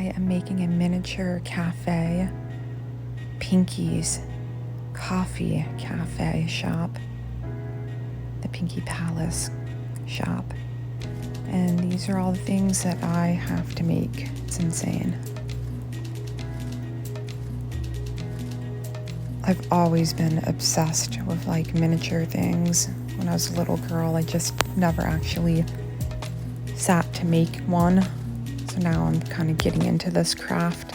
I am making a miniature cafe, Pinky's Coffee Cafe shop, the Pinky Palace shop. And these are all the things that I have to make. It's insane. I've always been obsessed with like miniature things. When I was a little girl, I just never actually sat to make one. So now I'm kind of getting into this craft.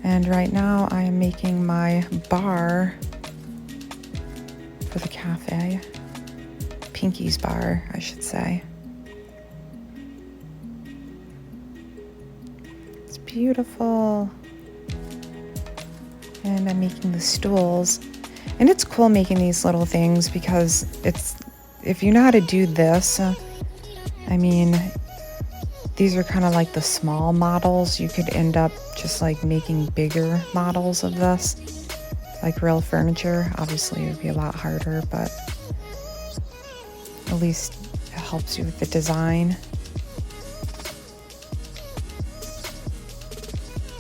And right now I am making my bar for the cafe. Pinky's bar, I should say. It's beautiful. And I'm making the stools. And it's cool making these little things because if you know how to do this, I mean, these are kind of like the small models. You could end up just like making bigger models of this, like real furniture. Obviously it would be a lot harder, but at least it helps you with the design.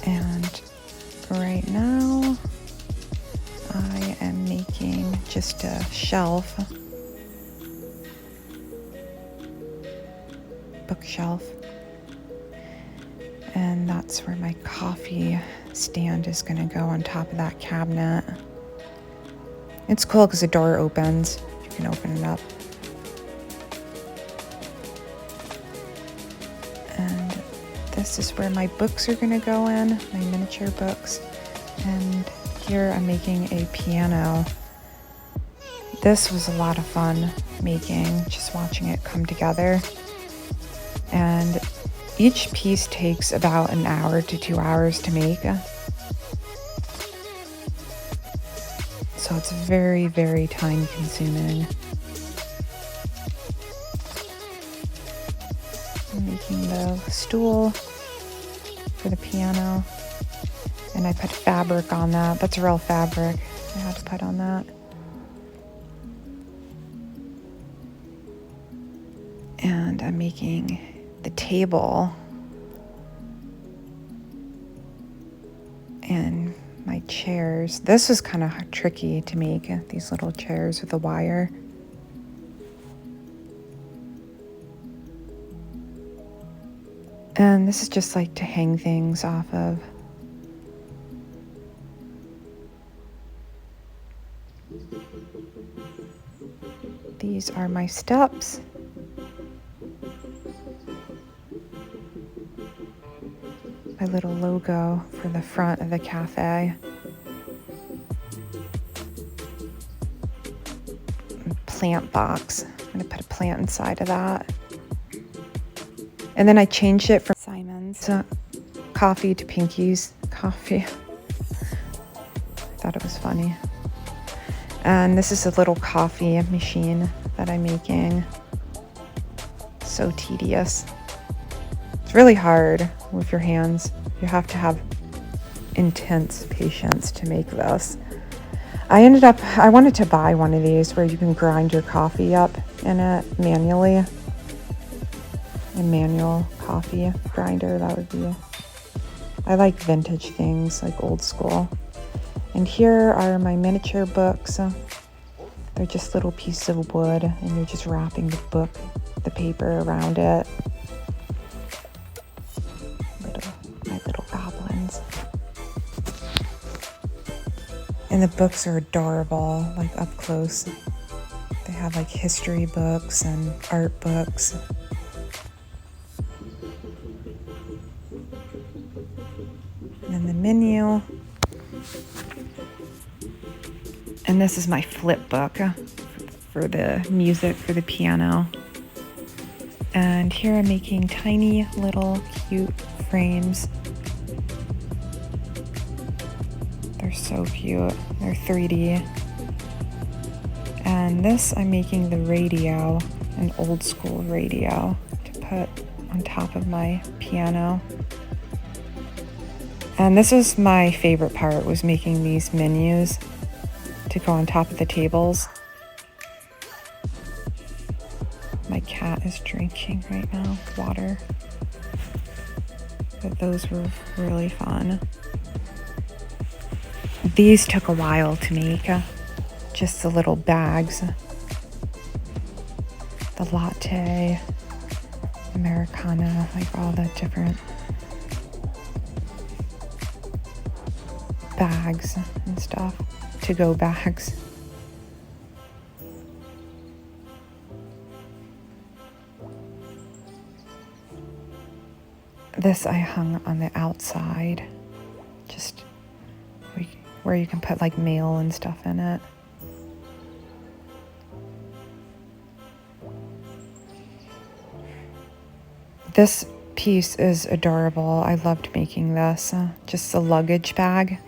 And right now I am making just a shelf, bookshelf, and that's where my coffee stand is going to go, on top of that cabinet. It's cool because the door opens. You can open it up. And this is where my books are going to go in, my miniature books. And here I'm making a piano. This was a lot of fun making, just watching it come together. And each piece takes about an hour to 2 hours to make. So it's very, very time consuming. I'm making the stool for the piano. And I put fabric on that. That's real fabric I had to put on that. And I'm making the table and my chairs. This is kind of tricky to make, these little chairs with the wire. And this is just like to hang things off of. These are my steps. My little logo for the front of the cafe. Plant box. I'm going to put a plant inside of that. And then I changed it from Simon's coffee to Pinky's coffee. I thought it was funny. And this is a little coffee machine that I'm making. So tedious. It's really hard with your hands. You have to have intense patience to make this. I wanted to buy one of these where you can grind your coffee up in it manually. A manual coffee grinder, that would be. I like vintage things, like old school. And here are my miniature books. They're just little pieces of wood, and you're just wrapping the paper around it. My little goblins. And the books are adorable, like up close. They have like history books and art books. And the menu. And this is my flip book for the music for the piano. And here I'm making tiny little cute frames. They're so cute. They're 3D. And this I'm making the radio, an old school radio to put on top of my piano. And this is my favorite part, was making these menus to go on top of the tables. My cat is drinking right now, water. but those were really fun. These took a while to make, just the little bags. The latte, Americana, like all the different bags and stuff, to-go bags. This I hung on the outside, just where you can put like mail and stuff in it. This piece is adorable. I loved making this. Just a luggage bag,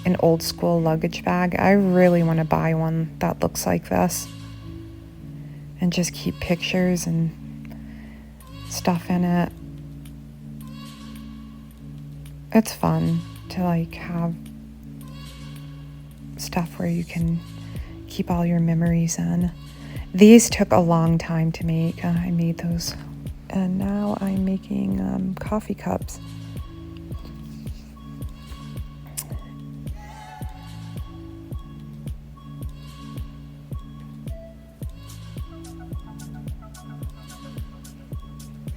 an old school luggage bag. I really want to buy one that looks like this and just keep pictures and stuff in it. It's fun to like have stuff where you can keep all your memories in. These took a long time to make. I made those, and now I'm making coffee cups.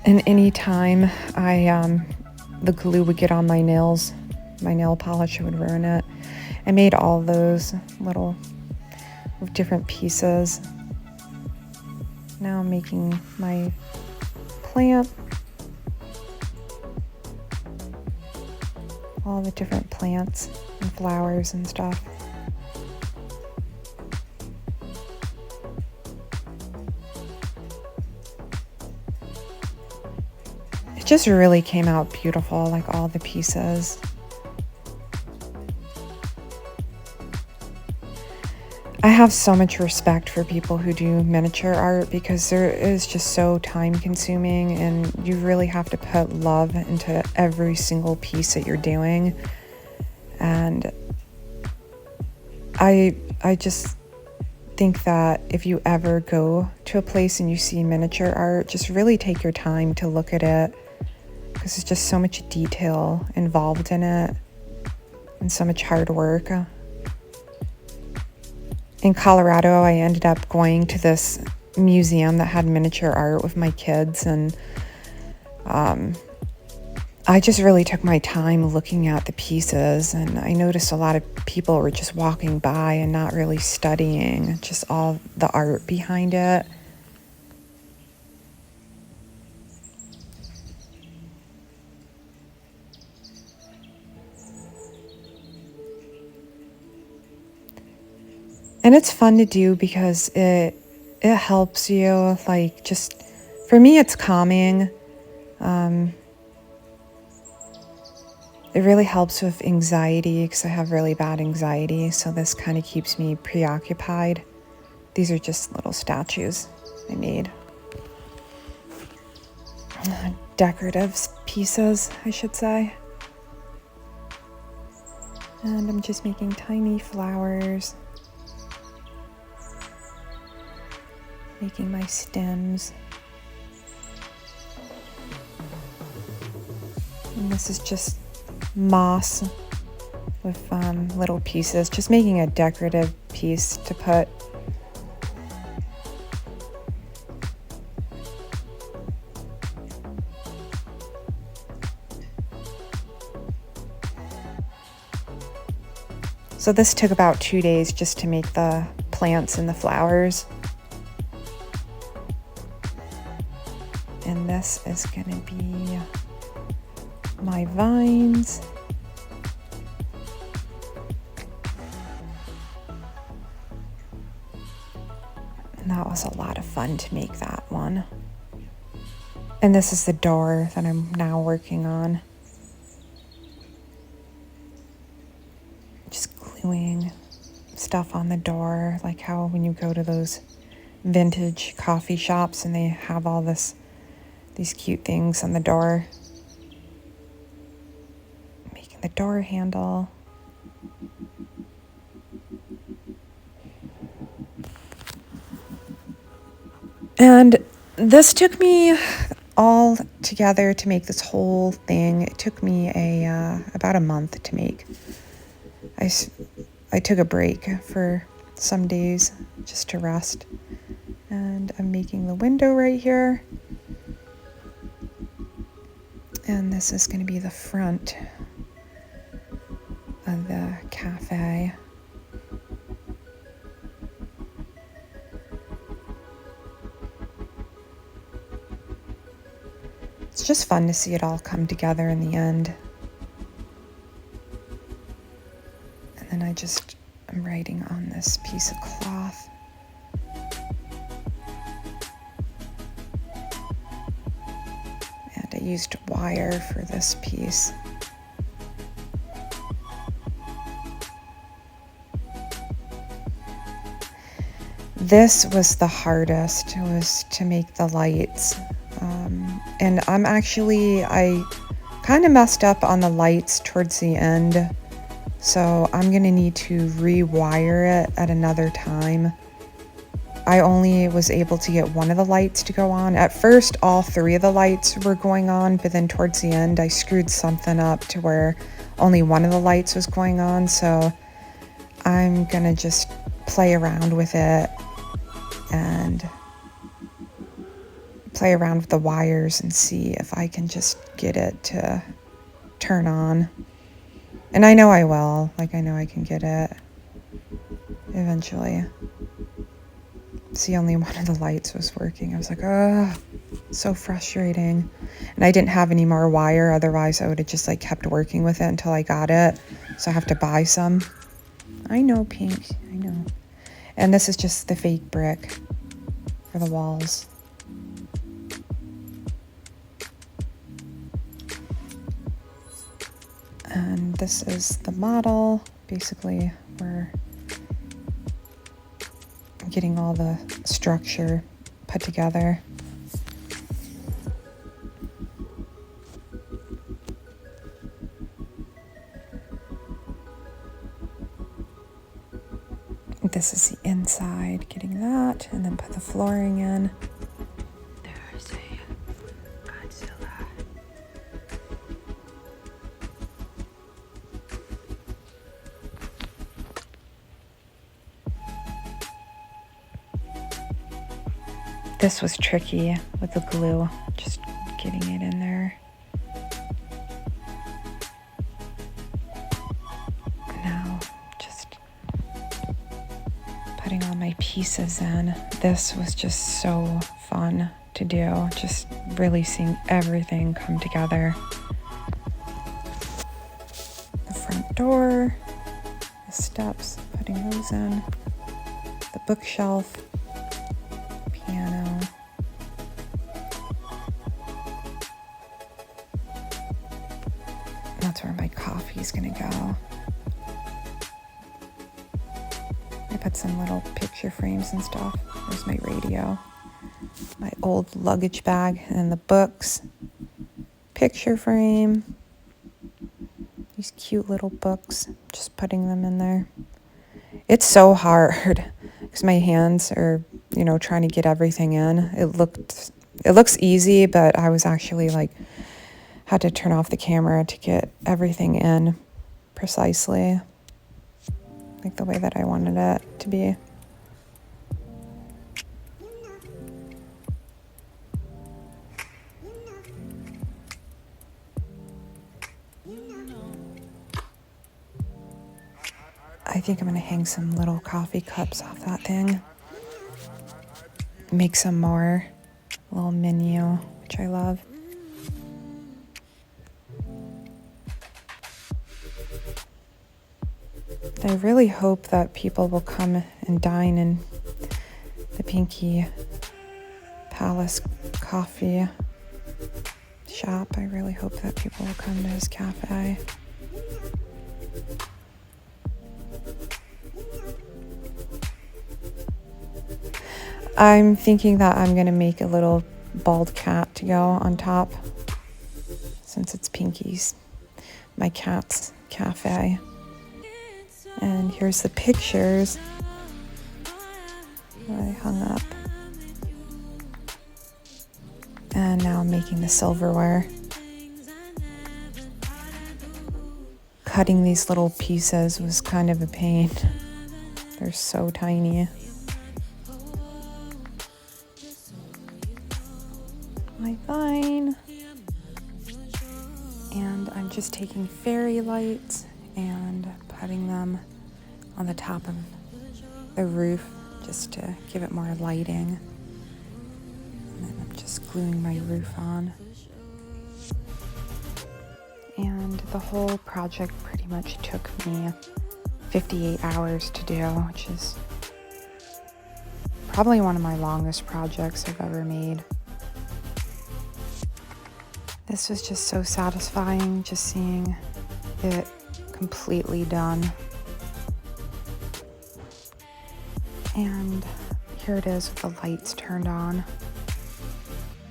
And anytime the glue would get on my nails, my nail polish would ruin it. I made all those little different pieces. Now I'm making my plant. All the different plants and flowers and stuff. It just really came out beautiful, like all the pieces. I have so much respect for people who do miniature art because there is just so time consuming and you really have to put love into every single piece that you're doing. And I just think that if you ever go to a place and you see miniature art, just really take your time to look at it because there's just so much detail involved in it and so much hard work. In Colorado, I ended up going to this museum that had miniature art with my kids, and I just really took my time looking at the pieces, and I noticed a lot of people were just walking by and not really studying just all the art behind it. And it's fun to do because it helps you, like, just, for me, it's calming. It really helps with anxiety because I have really bad anxiety, so this kind of keeps me preoccupied. These are just little statues I made. Decorative pieces, I should say. And I'm just making tiny flowers. Making my stems. And this is just moss with little pieces. Just making a decorative piece to put. So this took about 2 days just to make the plants and the flowers. And this is gonna be my vines. And that was a lot of fun to make that one. And this is the door that I'm now working on. Just gluing stuff on the door, like how when you go to those vintage coffee shops and they have all these cute things on the door. Making the door handle. And this took me all together to make this whole thing. It took me about a month to make. I took a break for some days just to rest. And I'm making the window right here. And this is going to be the front of the cafe. It's just fun to see it all come together in the end. And then I'm writing on this piece of cloth. And I used wire for this piece. This was the hardest, was to make the lights. And I kind of messed up on the lights towards the end. So I'm going to need to rewire it at another time. I only was able to get one of the lights to go on. At first, all three of the lights were going on, but then towards the end, I screwed something up to where only one of the lights was going on. So I'm going to just play around with it and play around with the wires and see if I can just get it to turn on. And I know I will. Like, I know I can get it eventually. See, only one of the lights was working. I was like, oh, so frustrating. And I didn't have any more wire. Otherwise, I would have just like kept working with it until I got it. So I have to buy some. I know, Pink. I know. And this is just the fake brick for the walls. And this is the model. Basically, we're getting all the structure put together. This is the inside, getting that, and then put the flooring in. There's a Godzilla. This was tricky with the glue, just getting it in there. Now, just putting all my pieces in. This was just so fun to do, just really seeing everything come together. The front door, the steps, putting those in, the bookshelf, piano. That's where my coffee's gonna go. I put some little picture frames and stuff. There's my radio, my old luggage bag, and the books, picture frame, these cute little books, just putting them in there. It's so hard because my hands are, trying to get everything in. It looks easy, but I was actually had to turn off the camera to get everything in precisely, like the way that I wanted it to be. I think I'm going to hang some little coffee cups off that thing. Make some more. A little menu, which I love. I really hope that people will come and dine in the Pinky Palace coffee shop. I really hope that people will come to his cafe. I'm thinking that I'm going to make a little bald cat to go on top, since it's Pinky's, my cat's cafe. And here's the pictures that I hung up. And now I'm making the silverware. Cutting these little pieces was kind of a pain. They're so tiny. My vine. And I'm just taking fairy lights and putting them on the top of the roof just to give it more lighting. And then I'm just gluing my roof on. And the whole project pretty much took me 58 hours to do, which is probably one of my longest projects I've ever made. This was just so satisfying, just seeing it completely done. And here it is with the lights turned on,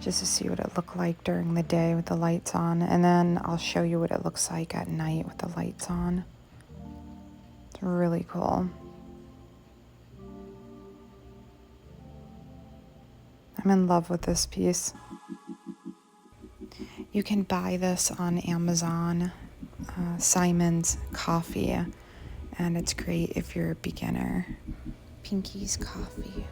just to see what it looked like during the day with the lights on. And then I'll show you what it looks like at night with the lights on. It's really cool. I'm in love with this piece. You can buy this on Amazon, Simon's Coffee, and it's great if you're a beginner. Pinky's Coffee.